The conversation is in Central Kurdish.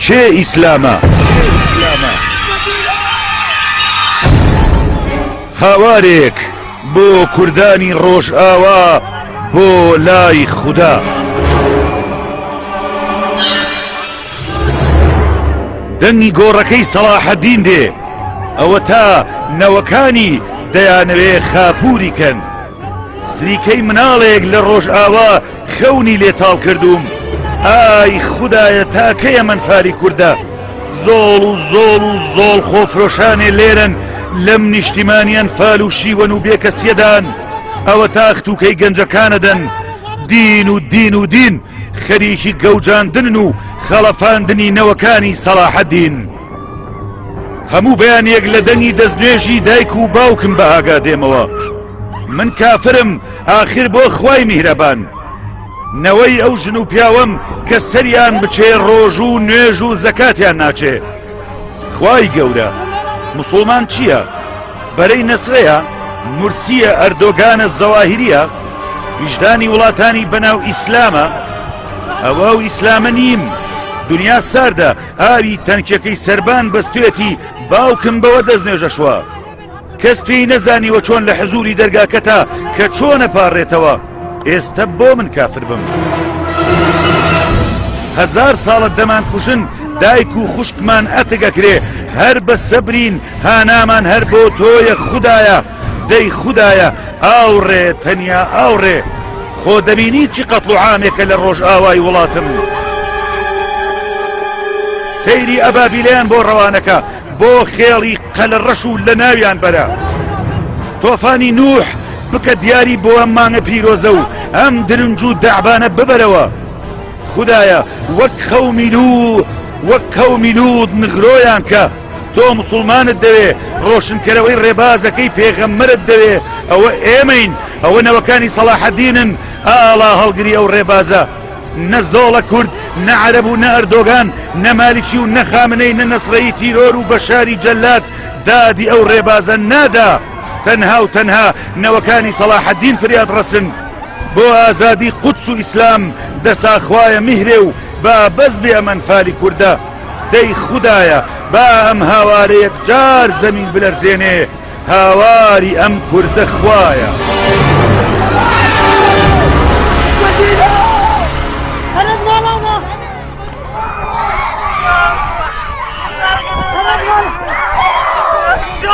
چێ ئیسلامە هاوارێک بۆ کوردانی ڕۆژئاوا بۆ لای خودا دەنگی گۆڕەکەی سەلاحەدین دێ ئەوە تا نەوەکانی دەیانەوێ خاپووری کەن سریکەی مناڵێک لە ڕۆژئاوا خەونی لێتاڵ کردوم ئای خودایە تاکەیە منفاری کووردە زۆڵ و زۆڵ خۆفرۆشانێ لێرن لەم نیشتیمانیان فال و شیوەن و بێکەسیەدان ئەوە تاختوکەی گەنجەکانەدەن دین و دین خەریکی گەوجاندن و خەڵەفاندنی نەوەکانی سەلاحەدین هەموو بەیانێک لە دەنگی دەستنوێژی دایک و باوکم بە ئاگا دێمەوە من کافرم ئاخر بۆ خوای میهرەبان نەوەی ئەو ژن و پیاوەم کە سەریان بچێ ڕۆژ و نوێژ و زەکاتیان ناچێ خوای گەورە مسڵمان چییە؟ بەرەی نەسرەیە؟ مورسیە ئەردۆگانە زەواهیریە؟ ویژدانی وڵاتانی بەناو ئیسلامە؟ ئەوە و ئیسلامە نیم دنیا ساردە ئاوی تەنکەکەی سەربان بەستوێتی باوکم بەوە دەستنێژەشوە کەس پێی نەزانیوە چۆن لە حزوری دەرگاکەتە کە چۆنە پاڕێتەوە ئێستا بۆ من کافر بم 1000 ساڵت دەمان کوژن دایک و خوشکمان ئەتەگەکرێ هەر بە سەبرین هانامان هەر بۆ تۆیە خودایە دەی خودایە ئاوڕێ تەنیا ئاوڕێ خۆ دەبینی چی قەتڵ و عامێکە لە ڕۆژئاوای وڵاتم تەیری ئەبابیلەیان بۆ ڕەوانەکە بۆ خێڵی قەلەڕەش و لە ناویان بەرە تۆفانی نوح بکە دیاری بۆ ئەم مانگە پیرۆزە و ئەم درنج و دەعبانە ببەرەوە خودایە وەک خەومی لوود نغرۆیان کە تۆ مسڵمانت دەوێ ڕۆشنکەرەوەی ڕێبازەکەی پێغەمبەرت دەوێ ئەوە ئێمەین ئەوە نەوەکانی سەلاحەدینن ئاڵا هەڵگری ئەو ڕێبازە نە زۆڵە کورد نە عەرەب و نە ئەردۆگان نە مالیکی و نە خامنەی نە نەسرەی تیرۆر و بەشاری جەلات دادی ئەو ڕێبازە نادا تەنها و تەنها نەوەکانی سەلاحەدین فریاد ڕەسن بۆ ئازادی قودس و ئیسلام دەسا خوایە میهرێ و با بەس بێ ئەمەنفالی کووردە دەی خودایە با ئەم هاوارەیەک جار زەمین بلەرزێنێ هاواری ئەم کووردە خوایە